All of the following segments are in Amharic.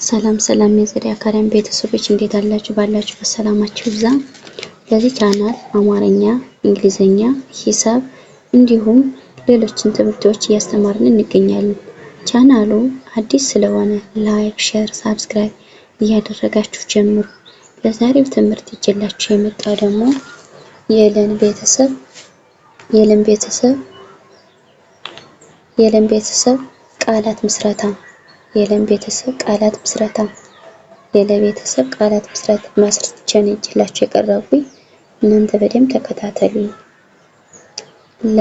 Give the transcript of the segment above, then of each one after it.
ሰላም ሰላም የዘዴ አካዳሚ ቤተሰቦች እንዴት አላችሁ? ባላችሁ በሰላማችሁ ይብዛ። ለዚህ ቻናል አማርኛ፣ እንግሊዘኛ፣ ሂሳብ እንዲሁም ሌሎችን ትምህርቶች እያስተማርን እንገኛለን። ቻናሉ አዲስ ስለሆነ ላይክ፣ ሼር፣ ሰብስክራይብ እያደረጋችሁ ጀምሩ። ለዛሬው ትምህርት ይዤላችሁ የመጣው ደግሞ የለም ቤተሰብ ቃላት ምስረታ የለም ቤተሰብ ቃላት ምስረታ የለቤተሰብ ቃላት ምስረታ ማስረጃ ይዤላችሁ የቀረብኩኝ እናንተ በደንብ ተከታተሉ። ለ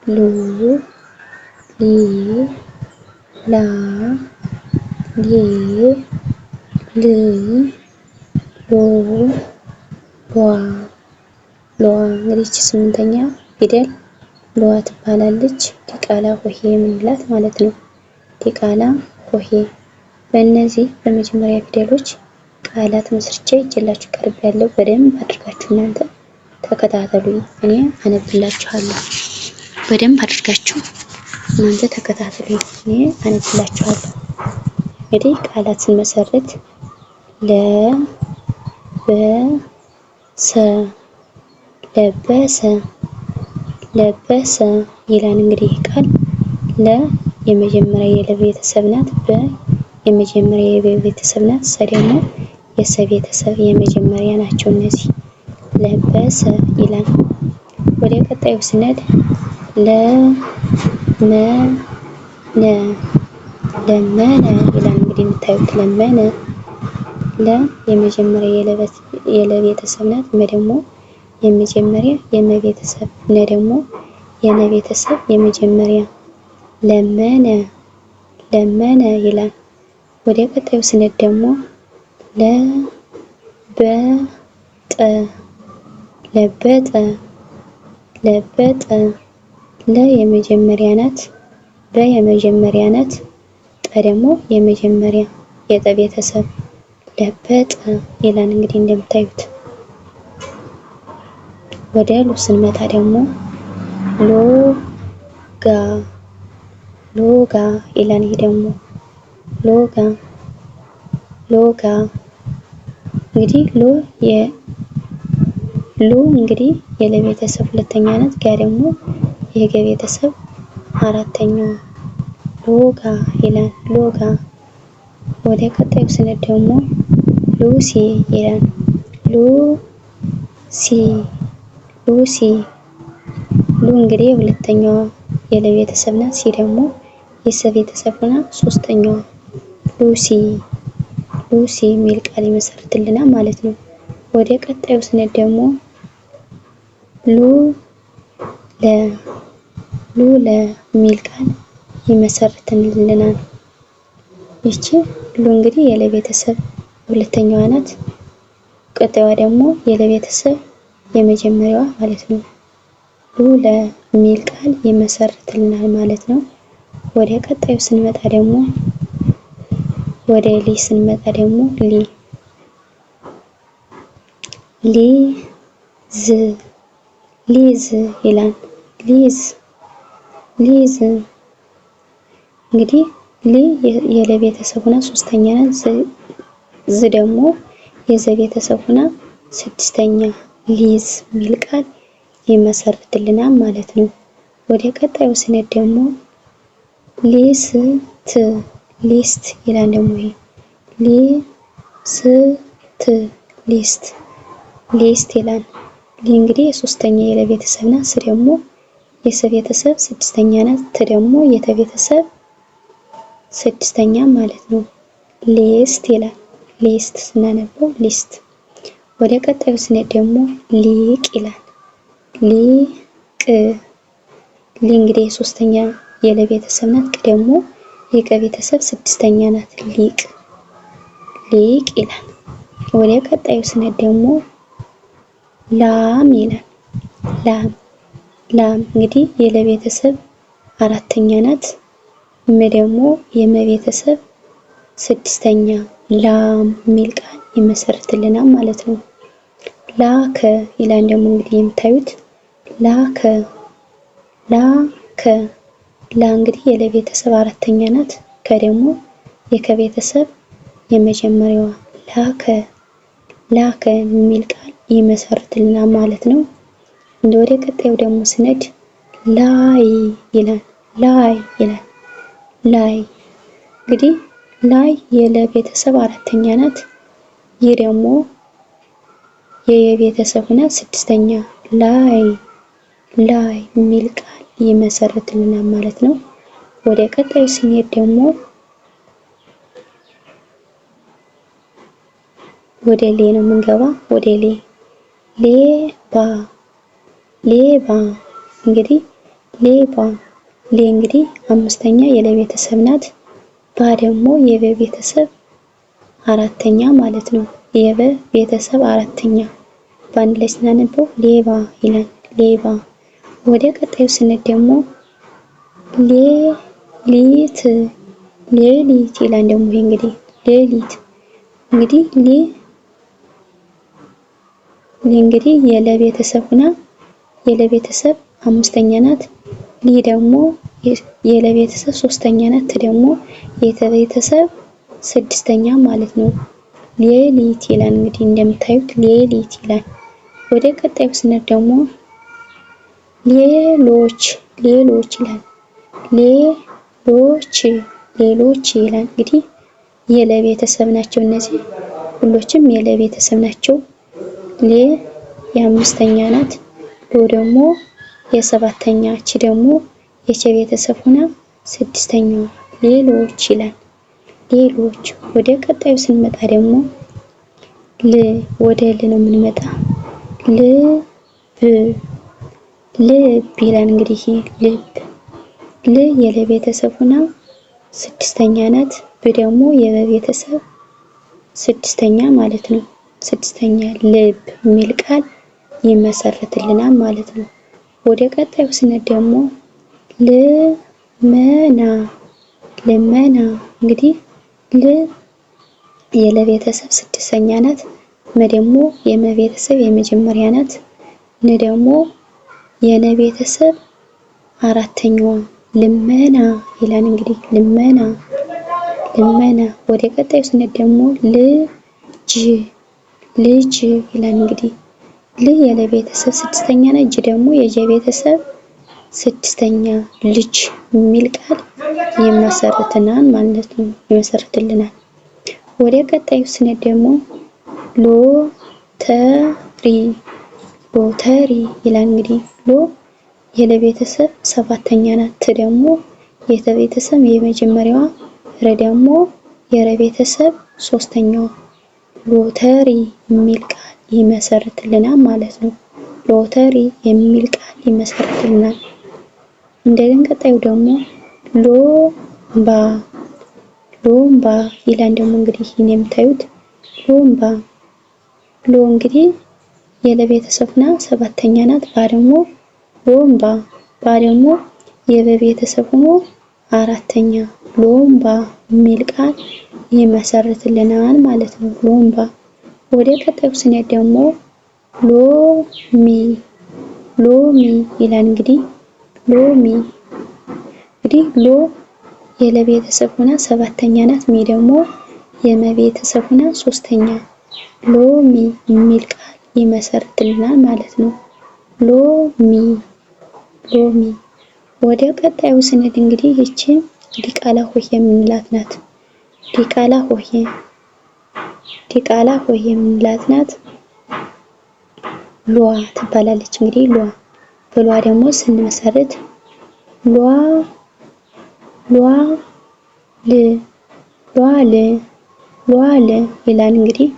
ሉ ሊ ላ ሊ ል ሎ ሏ ሏ እንግዲህ ስምንተኛ ፊደል ሏ ትባላለች። ዲቃላ ሆሄ የምንላት ማለት ነው። ዲቃላ ሆሄ በእነዚህ በመጀመሪያ ፊደሎች ቃላት መስርቼ ይዤላችሁ ቀርቤያለሁ። በደንብ አድርጋችሁ እናንተ ተከታተሉ። እኔ አነብላችኋለሁ። በደንብ አድርጋችሁ እናንተ ተከታተሉ። እኔ አነብላችኋለሁ። እንግዲህ ቃላት ስንመሰርት ለበሰ ይላል። እንግዲህ ቃል ለ የመጀመሪያ የለ ቤተሰብ ናት። በ የመጀመሪያ የበ ቤተሰብ ናት። ሰ ደግሞ የሰ ቤተሰብ የመጀመሪያ ናቸው። እነዚህ ለበሰ ይላል። ወደ ቀጣዩ ስንሄድ ለመነ ይላል። እንግዲህ የምታዩት ለመነ ለ የመጀመሪያ የለ ቤተሰብ ናት። መ ደግሞ የመጀመሪያ የመ ቤተሰብ፣ ነ ደግሞ የነ ቤተሰብ የመጀመሪያ ለመነ ይላል። ወደ ቀጣዩ ስንሄድ ደግሞ ለበጠ ለ የመጀመሪያ ናት። በ የመጀመሪያ ናት። ጠ ደግሞ የመጀመሪያ የጠ ቤተሰብ ለበጠ ይላል። እንግዲህ እንደምታዩት ወደ ሉ ስንመጣ ደግሞ ሎጋ ይላል። ይሄ ደግሞ ሎጋ እንግዲህ እንግዲህ የለ ቤተሰብ ሁለተኛ ናት። ጋ ደግሞ የገ ቤተሰብ አራተኛዋ ሎጋ ይላል። ሎጋ ወደ ቀጣዩ ስንሄድ ደግሞ ሉሲ ይላል። ሉሲ ሉ እንግዲህ ሁለተኛዋ የለ ቤተሰብ ናት። ሲ ደግሞ የሰ ቤተሰብ ሆና ሶስተኛዋ ሉሲ የሚል ቃል ይመሰርትልናል ማለት ነው። ወደ ቀጣዩ ስንሄድ ደግሞ ሉለ የሚል ቃል ይመሰርትልናል። ይቺ ሉ እንግዲህ የለ ቤተሰብ ሁለተኛዋ ናት። ቀጣዩዋ ደግሞ የለ ቤተሰብ የመጀመሪያዋ ማለት ነው። ሉለ የሚል ቃል ይመሰርትልናል ማለት ነው። ወደ ቀጣዩ ስንመጣ ደግሞ ወደ ሊ ስንመጣ ደግሞ ሊዝ ይላል። ሊዝ እንግዲህ ሊ የለ ቤተሰብ ሆና ሶስተኛ ናት። ዝ ደግሞ የዘ ቤተሰብ ሆና ስድስተኛ ሊዝ የሚል ቃል ይመሰርትልናል ማለት ነው። ወደ ቀጣዩ ስንሄድ ደግሞ ሊስት ይላል። ደግሞ ይሄ ሊስት ይላል። እንግዲህ የሶስተኛ የለ ቤተሰብ ናት። ስ ደግሞ የሰ ቤተሰብ ስድስተኛ ናት። ተ ደግሞ የተ ቤተሰብ ስድስተኛ ማለት ነው። ሊስት ይላል። ሊስት ስናነበው ሊስት። ወደ ቀጣዩ ስንሄድ ደግሞ ሊቅ ይላል። እንግዲህ የሶስተኛ የለ ቤተሰብ ናት። ቅ ደግሞ የቀ ቤተሰብ ስድስተኛ ናት። ሊቅ ይላል። ወደ ቀጣዩ ስንሄድ ደግሞ ላም ይላል። ላም እንግዲህ የለ ቤተሰብ አራተኛ ናት። መ ደግሞ የመ ቤተሰብ ስድስተኛ ላም የሚል ቃል ይመሰርትልናል ማለት ነው። ላከ ይላል። ደግሞ እንግዲህ የምታዩት ላከ ላ እንግዲህ የለ ቤተሰብ አራተኛ ናት። ከ ደግሞ የከቤተሰብ የመጀመሪያዋ ላከ የሚል ቃል ይመሰርትልናል ማለት ነው። ወደ ቀጣዩ ደግሞ ስነድ ላይ ይላል። ላይ እንግዲህ ላይ የለቤተሰብ አራተኛ ናት። ይህ ደግሞ የቤተሰብ ሆና ስድስተኛ ላይ የሚል ቃል ይመሰርትልናል ማለት ነው። ወደ ቀጣዩ ስንሄድ ደግሞ ወደ ሌ ነው የምንገባ። ወደ ሌባ እንግዲህ ሌ እንግዲህ አምስተኛ የለቤተሰብ ናት። ባ ደግሞ የበቤተሰብ አራተኛ ማለት ነው። የበቤተሰብ አራተኛ በአንድ ላይ ስናነበው ሌባ ይላል። ሌባ። ወደ ቀጣዩ ስንሄድ ደግሞ ሌሊት ይላል። ደግሞ ይሄ እንግዲህ ሌሊት እንግዲህ እንግዲህ የለቤተሰብ ሆና የለቤተሰብ አምስተኛ ናት። ደግሞ የለቤተሰብ ሶስተኛ ናት። ደግሞ የተቤተሰብ ስድስተኛ ማለት ነው። ሌሊት ይላል። እንግዲህ እንደምታዩት ሌሊት ይላል። ወደ ቀጣዩ ስንሄድ ደግሞ ሌሎች ይላል። ሌሎች ይላል። እንግዲህ የለቤተሰብ ናቸው። እነዚህ ሁሎችም የለቤተሰብ ናቸው። የአምስተኛ ናት። ደግሞ የሰባተኛ እቺ ደግሞ የቸቤተሰብ ሆና ስድስተኛዋ ሌሎች ይላል። ሌሎች። ወደ ቀጣዩ ስንመጣ ደግሞ ወደ ል ነው የምንመጣ። ልብ ይላል። እንግዲህ ልብ የለቤተሰብ ሆና ስድስተኛ ናት። ደግሞ የበቤተሰብ ስድስተኛ ማለት ነው። ስድስተኛ ልብ የሚል ቃል ይመሰርትልናል ማለት ነው። ወደ ቀጣዩ ስንሄድ ደግሞ ልመና እንግዲህ የለቤተሰብ ስድስተኛ ናት። ደግሞ የመቤተሰብ የመጀመሪያ ናት። ደግሞ የነቤተሰብ አራተኛዋ ልመና ይላል። እንግዲህ ልመና። ወደ ቀጣዩ ስንሄድ ደግሞ ልጅ ይላል። እንግዲህ የለቤተሰብ ስድስተኛ ናት። ጅ ደግሞ የጀቤተሰብ ስድስተኛ ልጅ የሚል ቃል ይመሰርትልናል ማለት ነው። ይመሰርትልናል። ወደ ቀጣዩ ስንሄድ ደግሞ ሎተሪ ይላል። እንግዲህ የለቤተሰብ ሰባተኛ ናት። ደግሞ የተቤተሰብ የመጀመሪያዋ ደግሞ የረቤተሰብ ሶስተኛዋ ሎተሪ የሚል ቃል ይመሰርትልናል ማለት ነው። ሎተሪ የሚል ቃል ይመሰርትልናል። እንደገና ቀጣዩ ደግሞ ሎምባ ይላል። ደግሞ እንግዲህ ይሄን የምታዩት ሎምባ እንግዲህ የለቤተሰብና ሰባተኛ ናት። ደግሞ ሎምባ ደግሞ የበቤተሰብ ሆኖ አራተኛ ሎምባ የሚል ቃል ይመሰርትልናል ማለት ነው። ሎምባ። ወደ ቀጣዩ ስንሄድ ደግሞ ሎሚ ይላል። እንግዲህ የለቤተሰብ ሆና ሰባተኛ ናት። ሚ ደግሞ የመቤተሰብ ሆና ሶስተኛ ሎሚ የሚል ቃል ይመሰርትልናል ማለት ነው። ሎሚ። ወደ ቀጣዩ ስንሄድ እንግዲህ ይቺ ዲቃላ ሆሄ የምንላት ናት። ዲቃላ ሆሄ የምንላት ናት። ሏ ትባላለች። እንግዲህ በሏ ደግሞ ስንመሰርት ሏል ይላል። እንግዲህ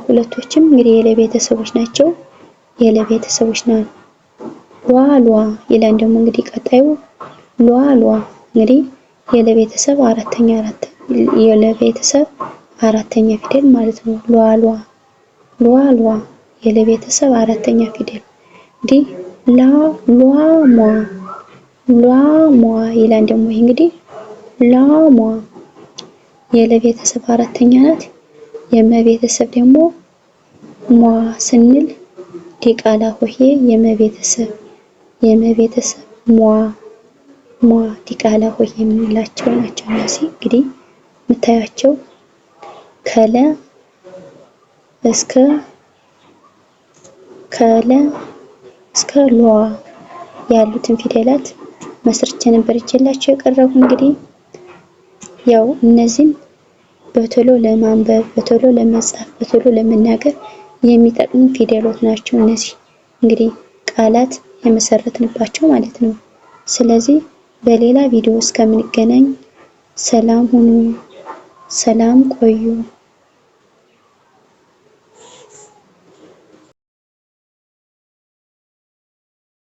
ሁለቶችም እንግዲህ የለቤተሰቦች ናቸው። የለቤተሰቦች ናቸው። ሏ ይላል። ደግሞ እንግዲህ ቀጣዩ ሏ እንግዲህ የለቤተሰብ አራተኛ ፊደል ማለት ነው። ሏ የለቤተሰብ አራተኛ ፊደል። እንግዲህ ሏሟ ይላል። ደግሞ ይሄ እንግዲህ ላሟ የለቤተሰብ አራተኛ ናት። የመቤተሰብ ደግሞ ሟ ስንል ዲቃላ ሆሄ የመቤተሰብ ሟ ሟ ዲቃላ ሆሄ የምንላቸው ናቸው። እነዚህ እንግዲህ የምታያቸው ከለ እስከ ሏ ያሉትን ፊደላት መስርቼ ነበር ይዤላችሁ የቀረቡ። እንግዲህ ያው እነዚህን በቶሎ ለማንበብ፣ በቶሎ ለመጻፍ፣ በቶሎ ለመናገር የሚጠቅሙ ፊደሎች ናቸው። እነዚህ እንግዲህ ቃላት የመሰረትንባቸው ማለት ነው። ስለዚህ በሌላ ቪዲዮ እስከምንገናኝ ሰላም ሁኑ፣ ሰላም ቆዩ።